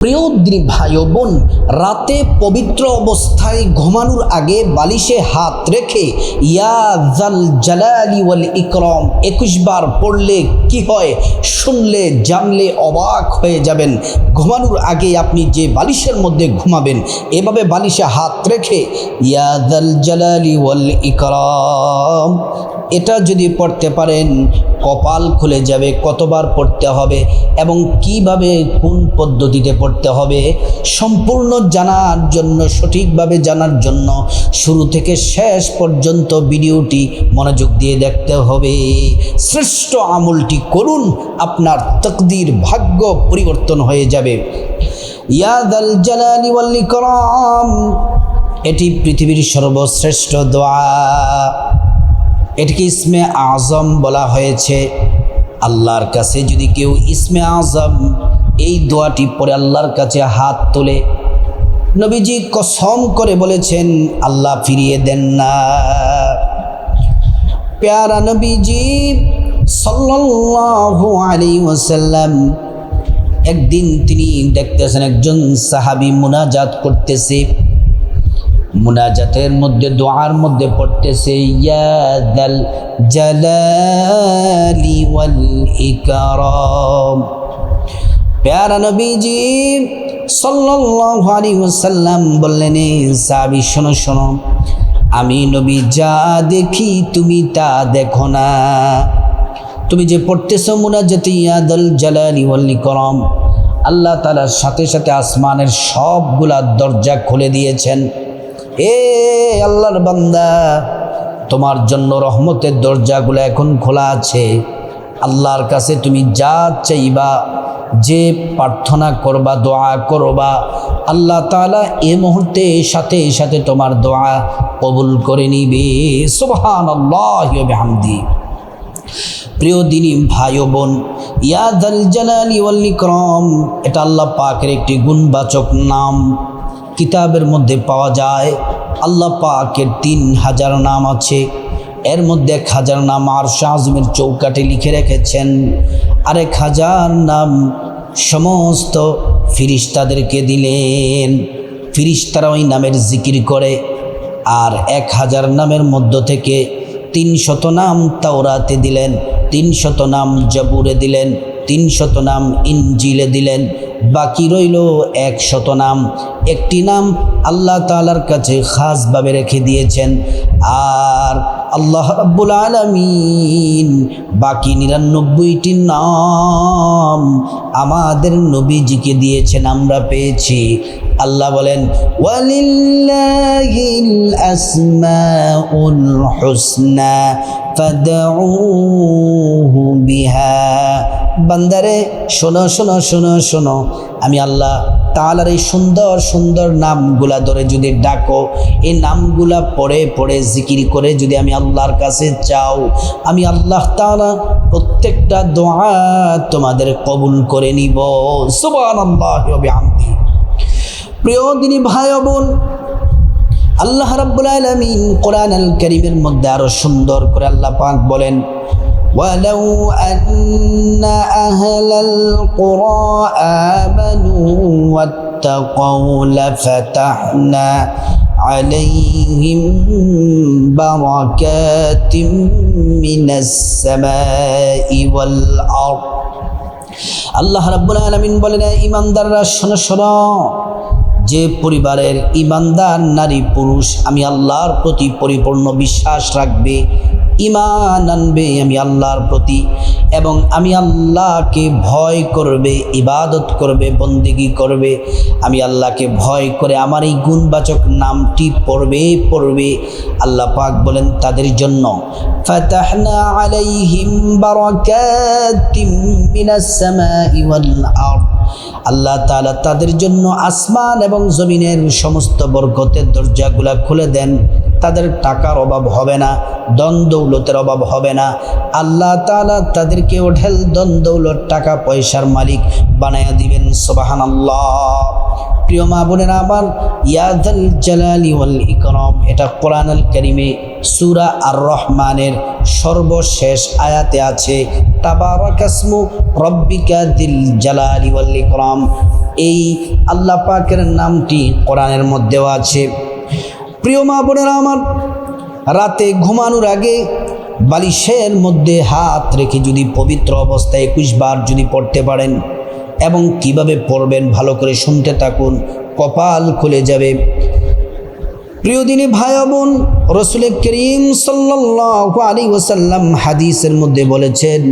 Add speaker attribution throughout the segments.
Speaker 1: প্রিয় দিনী ভাই ও বোন, রাতে পবিত্র অবস্থায় ঘুমানোর আগে বালিশে হাত রেখে ইয়া যাল জালালি ওয়াল ইকরাম 21 বার পড়লে কি হয়, শুনলে জানলে অবাক হয়ে যাবেন। ঘুমানোর আগে আপনি যে বালিশের মধ্যে ঘুমাবেন, এভাবে বালিশে হাত রেখে ইয়া যাল জালালি ওয়াল ইকরাম এটা যদি পড়তে পারেন কপাল খুলে যাবে। কতবার পড়তে হবে এবং কিভাবে কোন পদ্ধতিতে পড়তে হবে সম্পূর্ণ জানার জন্য, সঠিকভাবে জানার জন্য শুরু থেকে শেষ পর্যন্ত ভিডিওটি মনোযোগ দিয়ে দেখতে হবে। শ্রেষ্ঠ আমলটি করুন, আপনার তাকদীর ভাগ্য পরিবর্তন হয়ে যাবে। ইয়া যাল জালালি ওয়াল ইকরাম এটি পৃথিবীর সর্বশ্রেষ্ঠ দোয়া। এটিকে ইসমে আজম বলা হয়েছে। আল্লাহর কাছে যদি কেউ ইসমে আজম এই দোয়াটি পড়ে আল্লাহর কাছে হাত তোলে, নবীজি কসম করে বলেছেন আল্লাহ ফিরিয়ে দেন না। প্যারা নবীজি সাল্লাল্লাহু আলাইহি ওয়াসাল্লাম একদিন তিনি দেখতেছেন একজন সাহাবী মুনাজাত করতেছে। মুনাজাতের মধ্যে দোয়ার মধ্যে পড়তেছে ইয়া যাল জালালি ওয়াল ইকরাম। প্যারা নবীজি সাল্লাল্লাহু আলাইহি ওয়াসাল্লাম বললেন, সাহাবী শোনো শোনো, আমি নবী যা দেখি তুমি তা দেখো না। তুমি যে পড়তেছো মুনাজাতে ইয়া যাল জালালি ওয়াল ইকরাম, আল্লাহ তাআলার সাথে সাথে আসমানের সবগুলা দরজা খুলে দিয়েছেন। এ আল্লাহর বান্দা, তোমার জন্য রহমতের দরজাগুলো এখন খোলা আছে। আল্লাহর কাছে তুমি যা চাইবা, যে প্রার্থনা করবা, দোয়া করবা, আল্লাহ তাআলা এই মুহূর্তে সাথে সাথে তোমার দোয়া কবুল করে নিবে। সুবহানাল্লাহি ওয়া বিহামদি। প্রিয় দিনী ভাই ও বোন, ইয়া যাল জালালি ওয়াল ইকরাম এটা আল্লাহ পাকের একটি গুণবাচক নাম। কিতাবের মধ্যে পাওয়া যায়। আল্লাহ পাকের 3000 নাম আছে। এর মধ্যে 1000 নাম আরশ আযমের চৌকাঠে লিখে রেখেছেন, আর 1000 নাম সমস্ত ফিরিস্তাদেরকে দিলেন। ফিরিস্তারা ওই নামের জিকির করে। আর 1000 নামের মধ্য থেকে 300 নাম তাওরাতে দিলেন, 300 নাম জাবুরে দিলেন, 300 নাম ইনজিলে দিলেন। বাকি রইল 100 নাম। একটি নাম আল্লাহ তাআলার কাছে খাসভাবে রেখে দিয়েছেন। আর আল্লাহ রাব্বুল আলামিন বাকি 99টি নাম আমাদের নবীজিকে দিয়েছেন, আমরা পেয়েছি। আল্লাহ বলেন ওয়ালিল্লাহিল আসমাউল হুসনা ফাদউহু বিহা। বান্দারে শোনো শোনো শোনো শোনো, আমি আল্লাহ তাআলার এই সুন্দর সুন্দর নামগুলা ধরে যদি ডাকো, এই নামগুলা পড়ে পড়ে জিকির করে যদি আমি আল্লাহর কাছে চাও, আমি আল্লাহ তাআলা প্রত্যেকটা দোয়া তোমাদের কবুল করে নিব। সুবহানাল্লাহি ওয়া বিহামদিহি। প্রিয় দিনী ভাই ও বোন, আল্লাহ রাব্বুল আলামিন কোরআনুল কারীমের মধ্যে আরো সুন্দর করে আল্লাহ পাক বলেন ওয়ালাউ আন্না আহলাল কুরা আমানু ওয়াত্তাকাউ লাফাতাহনা আলাইহিম বারাকাতিম মিনাস সামাই ওয়াল আরদ। আল্লাহ রাব্বুল আলামিন বলেন, ঈমানদাররা শোনো শোনো, যে পরিবারের ঈমানদার নারী পুরুষ আমি আল্লাহর প্রতি পরিপূর্ণ বিশ্বাস রাখবে, ঈমান আনবে আমি আল্লাহর প্রতি, এবং আমি আল্লাহকে ভয় করবে, ইবাদত করবে, বন্দেগী করবে, আমি আল্লাহকে ভয় করে আমার এই গুণবাচক নামটি পড়বে, আল্লাহ পাক বলেন তাদের জন্য ফাতাহনা আলাইহিম বারাকাতিম মিনাস সামাই ওয়াল আরদ। আল্লাহ তাআলা তাদের জন্য আসমান এবং জমিনের সমস্ত বরকতের দরজাগুলা খুলে দেন। তাদের টাকার অভাব হবে না, ধন দৌলতের অভাব হবে না। আল্লাহ তাআলা তাদেরকে ওঢেল ধন দৌলত, টাকা পয়সার মালিক বানায়া দিবেন। সুবহানাল্লাহ। প্রিয় মা বোনেরা আমার, ইয়া যাল জালালি ওয়াল ইকরাম এটা কোরআনুল কারীমে সূরা আর রহমানের সর্বশেষ আয়াতে আছে তাবারাকাসমু রব্বিকা দিল জালালি ওয়াল ইকরাম। এই আল্লাহ পাকের নামটি কোরআনের মধ্যেও আছে। প্রিয় মা বোনেরা আমার, রাতে ঘুমানোর আগে বালিশের মধ্যে হাত রেখে যদি পবিত্র অবস্থায় 21 বার যদি পড়তে পারেন, এবং কিভাবে পড়বেন ভালো করে শুনতে থাকুন, কপাল খুলে যাবে। প্রিয় দিনী ভাই বোন, রাসূল করিম সাল্লাল্লাহু আলাইহি ওয়াসাল্লাম হাদিসের মধ্যে বলেছেন,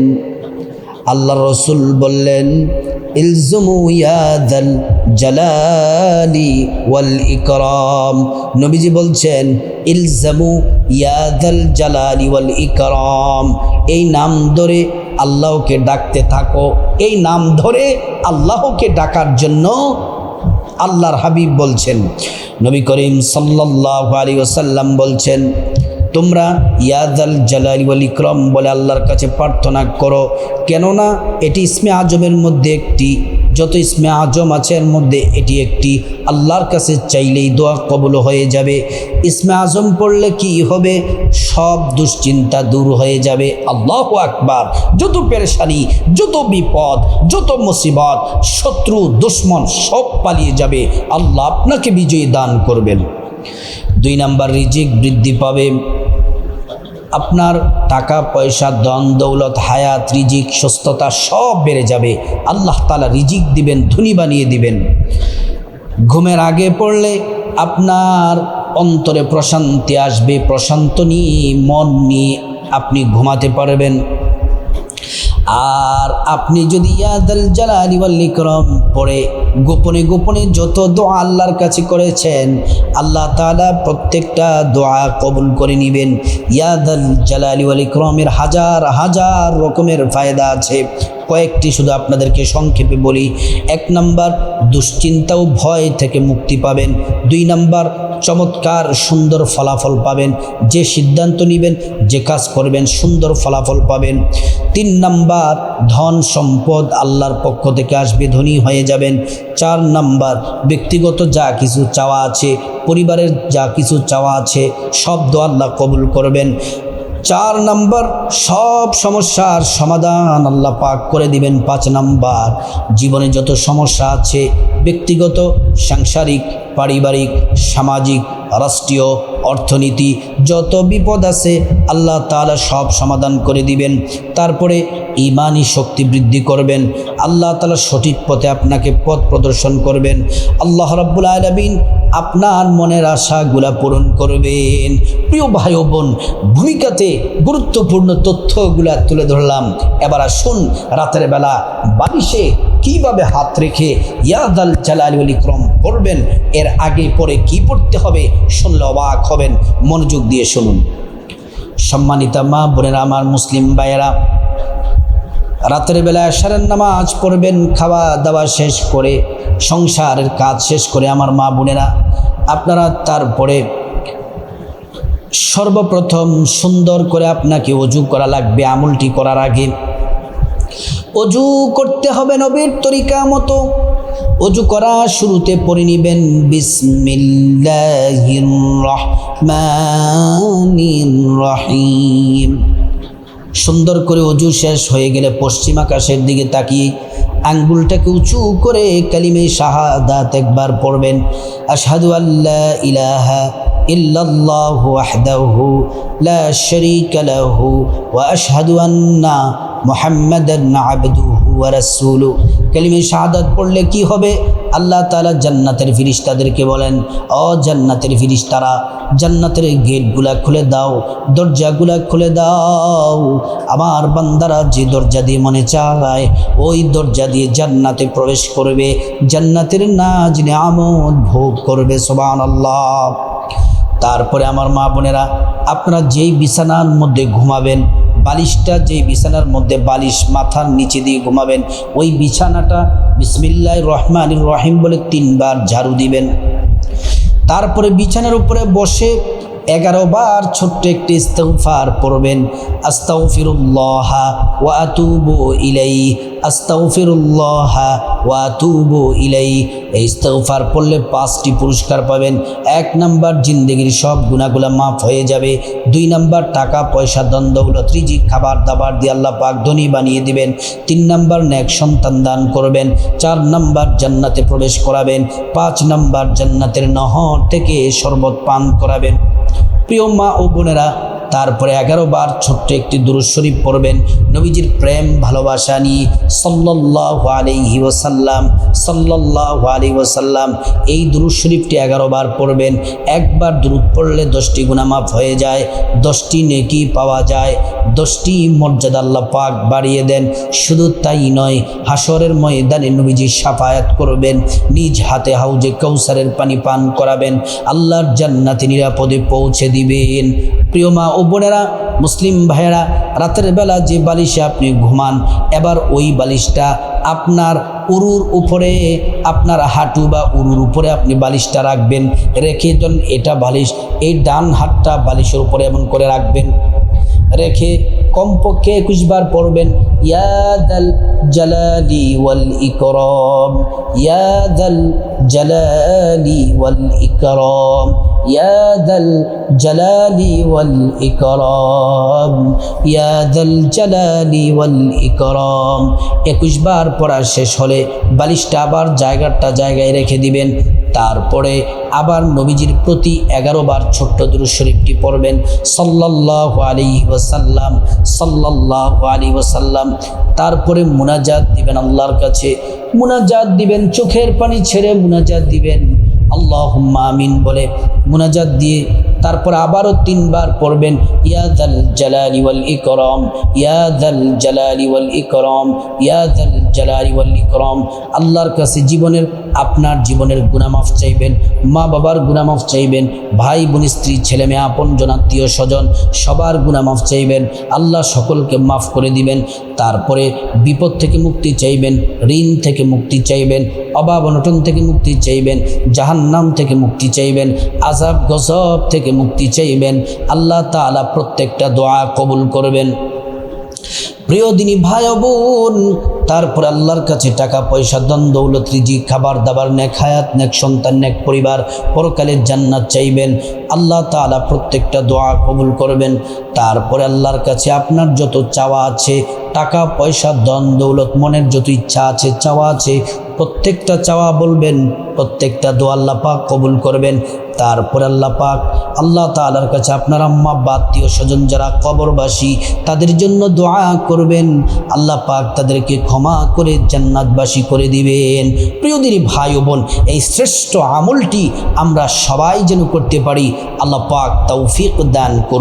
Speaker 1: আল্লাহর রাসূল বললেন, ইলজুমু ইয়াদাল জালালি ওয়াল ইকরাম। নবীজি বলছেন, ইলজামু ইয়াদাল জালালি ওয়াল ইকরাম, এই নাম ধরে আল্লাহকে ডাকতে থাকো। এই নাম ধরে আল্লাহকে ডাকার জন্য আল্লাহর হাবিব বলছেন, নবী করিম সাল্লাল্লাহু আলাইহি ওয়াসাল্লাম বলছেন, তোমরা ইয়াদাল জালালি ওয়াল ইকরাম বলে আল্লাহর কাছে প্রার্থনা করো। কেননা এটি ইসমে আজমের মধ্যে একটি, যত ইসমে আজম আছে এর মধ্যে এটি একটি। আল্লাহর কাছে চাইলেই দোয়া কবুল হয়ে যাবে। ইসমে আজম পড়লে কি হবে? সব দুশ্চিন্তা দূর হয়ে যাবে। আল্লাহু আকবার। যত পেরেশানি, যত বিপদ, যত মুসিবত, শত্রু দুশ্মন সব পালিয়ে যাবে। আল্লাহ আপনাকে বিজয়ী দান করবেন। 2 নাম্বার, রিজিক বৃদ্ধি পাবে। আপনার টাকা পয়সা, ধন দৌলত, হায়াত, রিজিক, সুস্থতা সব বেড়ে যাবে। আল্লাহ তাআলা রিজিক দিবেন, ধনী বানিয়ে দিবেন। ঘুমের আগে পড়লে আপনার অন্তরে প্রশান্তি আসবে। প্রশান্ত নিয়ে, মন নিয়ে আপনি ঘুমাতে পারবেন। আর আপনি যদি ইয়াদাল জালালি ওয়াল ইকরাম পড়ে গোপনে গোপনে যত দোয়া আল্লাহর কাছে করেছেন, আল্লাহ তাআলা প্রত্যেকটা দোয়া কবুল করে নেবেন। ইয়াদাল জালালি ওয়াল ইকরামের হাজার হাজার রকমের ফায়দা আছে। কয়েকটি শুধু আপনাদেরকে সংক্ষেপে বলি। 1 নাম্বার, দুশ্চিন্তা ও ভয় থেকে মুক্তি পাবেন। 2 নাম্বার, চমৎকার সুন্দর ফলাফল পাবেন। যে সিদ্ধান্ত নেবেন, যে কাজ করবেন, সুন্দর ফলাফল পাবেন। 3 নাম্বার, ধন সম্পদ আল্লাহর পক্ষ থেকে আসবে, ধনী হয়ে যাবেন। 4 নাম্বার, ব্যক্তিগত যা কিছু চাওয়া আছে, পরিবারের যা কিছু চাওয়া আছে, সব দোয়া আল্লাহ কবুল করবেন। 4 নাম্বার, সব সমস্যার সমাধান আল্লাহ পাক করে দিবেন। 5 নাম্বার, জীবনে যত সমস্যা আছে, ব্যক্তিগত, সাংসারিক, পারিবারিক, সামাজিক, রাষ্ট্রীয়, অর্থনীতি, যত বিপদ আছে আল্লাহ তাআলা সব সমাধান করে দিবেন। তারপরে ঈমানি শক্তি বৃদ্ধি করবেন। আল্লাহ তাআলা সঠিক পথে আপনাকে পথ প্রদর্শন করবেন। আল্লাহ রাব্বুল আলামিন আপনার মনের আশাগুলা পূরণ করবেন। প্রিয় ভাই ও বোন, ভূমিকাতে গুরুত্বপূর্ণ তথ্যগুলা তুলে ধরলাম। এবার আসুন, রাতের বেলা বালিশে কিভাবে হাত রেখে ইয়াদাল জালালি ওয়াল ইকরাম পড়বেন, এর আগে পরে কি পড়তে হবে শুনলে অবাক হবেন। মনোযোগ দিয়ে শুনুন। সম্মানিতা মা বোনেরা আমার, মুসলিম ভাইয়েরা, রাতের বেলা এশারের নামাজ পড়বেন। খাওয়া দাওয়া শেষ করে, সংসারের কাজ শেষ করে আমার মা বোনেরা, আপনারা তারপরে সর্বপ্রথম সুন্দর করে আপনাকে ওযু করা লাগবে। আমলটি করার আগে ওযু করতে হবে নবীর তরিকা মতো। ওযু করা শুরুতে পড়ে নেবেন বিসমিল্লাহির রহমানির রহিম। সুন্দর করে ওযু শেষ হয়ে গেলে পশ্চিম আকাশের দিকে তাকিয়ে আঙ্গুলটাকে উঁচু করে কালিমে শাহাদাত একবার পড়বেন। আশহাদু আল্লা ইলাহা ইল্লাল্লাহু ওয়াহদাহু লা শারীকা লাহু ওয়া আশহাদু আন্না মুহাম্মাদান আবদুহু ওয়া রাসূলুহু। কালিমে শাহাদাত পড়লে কি হবে? আল্লাহ তাআলা জান্নাতের ফেরেশতাদেরকে বলেন, ও জান্নাতের ফেরেশতারা, জান্নাতের গেটগুলা খুলে দাও, দরজাগুলা খুলে দাও। আমার বান্দারা যে দরজা দিয়ে মনে চায় ওই দরজা দিয়ে জান্নাতে প্রবেশ করবে, জান্নাতের নাজ নিয়ামত ভোগ করবে। সুবহানাল্লাহ। তারপরে আমার মা বোনেরা, আপনারা যেই বিছানার মধ্যে ঘুমাবেন, বালিশটা যেই বিছানার মধ্যে বালিশ মাথার নিচে দিয়ে ঘুমাবেন, ওই বিছানাটা বিসমিল্লাহির রহমানির রহিম বলে 3 বার ঝাড়ু দিবেন। তারপরে বিছানার উপরে বসে 11 বার ছোট্ট একটি ইস্তিগফার পড়বেন, আস্তাগফিরুল্লাহ ওয়া আতুবু ইলাইহি, আস্তাগফিরুল্লাহ ওয়া আতুবু ইলাইহি। এই ইস্তিগফার পড়লে 5টি পুরস্কার পাবেন। 1 নাম্বার, জিন্দেগির সব গুনাহগুলো মাফ হয়ে যাবে। 2 নাম্বার, টাকা পয়সা ধন দৌলত রিজিক খাবার দাবার দিয়ে আল্লাহ পাক ধনী বানিয়ে দিবেন। 3 নাম্বার, নেক সন্তান দান করবেন। 4 নাম্বার, জান্নাতে প্রবেশ করাবেন। 5 নাম্বার, জান্নাতের নহর থেকে শরবত পান করাবেন। প্রিয় মা ও বোনেরা, তারপরে 11 বার ছোট্ট একটি দুরূদ শরীফ পড়বেন নবীজির প্রেম ভালোবাসা নিয়ে, সাল্লাল্লাহু আলাইহি ওয়াসাল্লাম, সাল্লাল্লাহু আলাইহি ওয়াসাল্লাম। এই দুরূদ শরীফটি 11 বার পড়বেন। একবার দুরূদ পড়লে 10টি গুনাহ মাফ হয়ে যায়, 10টি নেকি পাওয়া যায়, 10টি মর্যাদা আল্লাহ পাক বাড়িয়ে দেন। শুধু তাই নয়, হাসরের ময়দানে নবীজি শাফায়াত করবেন, নিজ হাতে হাউজে কাউসারের পানি পান করাবেন, আল্লাহর জান্নাতে নিরাপদে পৌঁছে দিবেন। প্রিয় মা ও বোনেরা, মুসলিম ভাইয়েরা, রাতের বেলা যে বালিশে আপনি ঘুমান, এবার ওই বালিশটা আপনার উরুর উপরে, আপনার হাঁটু বা উরুর উপরে আপনি বালিশটা রাখবেন। রেখে যখন এটা বালিশ, এই ডান হাতটা বালিশের উপরে এমন করে রাখবেন, রেখে কমপক্ষে 21 বার পড়বেন, ইয়া দাল জালালি ওয়াল ইকরাম, ইয়া দাল জালালি ওয়াল ইকরাম, ইয়া দাল জালালি ওয়াল ইকরাম, ইয়া দাল জালালি ওয়াল ইকরাম। 21 বার পড়া শেষ হলে বালিশটা আবার জায়গায় রেখে দিবেন। তারপরে আবার নবীজির প্রতি 11 বার ছোট্ট দুরূদ শরীফটি পড়বেন, সাল্লাল্লাহু আলাইহি ওয়াসাল্লাম, সাল্লাল্লাহু আলাইহি ওয়াসাল্লাম। তারপরে মুনাজাত দিবেন আল্লাহর কাছে, মুনাজাত দিবেন, চোখের পানি ছেড়ে মুনাজাত দিবেন, আল্লাহুম্মা আমিন বলে মুনাজাত দিয়ে তারপর আবারও 3 বার পড়বেন, ইয়া দাল জালালি ওয়াল ইকরাম, ইয়া দাল জালালি ওয়াল ইকরাম, ইয়া দাল জালালি ওয়াল ইকরাম। আল্লাহর কাছে আপনার জীবনের গুনাহ মাফ চাইবেন, মা বাবার গুনাহ মাফ চাইবেন, ভাই বোন স্ত্রী ছেলে মেয়ে আপনজন আত্মীয় স্বজন সবার গুনাহ মাফ চাইবেন, আল্লাহ সকলকে মাফ করে দিবেন। তারপরে বিপদ থেকে মুক্তি চাইবেন, ঋণ থেকে মুক্তি চাইবেন, অভাব অনটন থেকে মুক্তি চাইবেন, জাহান্নাম থেকে মুক্তি চাইবেন, আযাব গজব থেকে মুক্তি চাইবেন। আল্লাহ তাআলা প্রত্যেকটা দোয়া কবুল করবেন। প্রিয় দিনী ভাই ও বোন, তারপর আল্লাহর কাছে টাকা পয়সা ধন দৌলত রিজিক খাবার দাবার নেক হায়াত নেক সন্তান নেক পরিবার পরকালের জান্নাত চাইবেন। আল্লাহ তাআলা প্রত্যেকটা দোয়া কবুল করবেন। তারপরে আল্লাহর কাছে আপনার যত চাওয়া আছে, টাকা পয়সা ধন দৌলত মনের যত ইচ্ছা আছে চাওয়া আছে, প্রত্যেকটা চাওয়া বলবেন, প্রত্যেকটা দোয়া আল্লাহ পাক কবুল করবেন। তারপরে আল্লাহ তাআলার কাছে আপনার আম্মা আব্বা আত্মীয় স্বজন যারা কবরবাসী তাদের জন্য দোয়া করবেন, আল্লাহ পাক তাদেরকে ক্ষমা করে জান্নাতবাসী করে দিবেন। প্রিয় দিনী ভাই ও বোন, এই শ্রেষ্ঠ আমলটি আমরা সবাই যেন করতে পারি, আল্লাহ পাক তৌফিক দান করুন।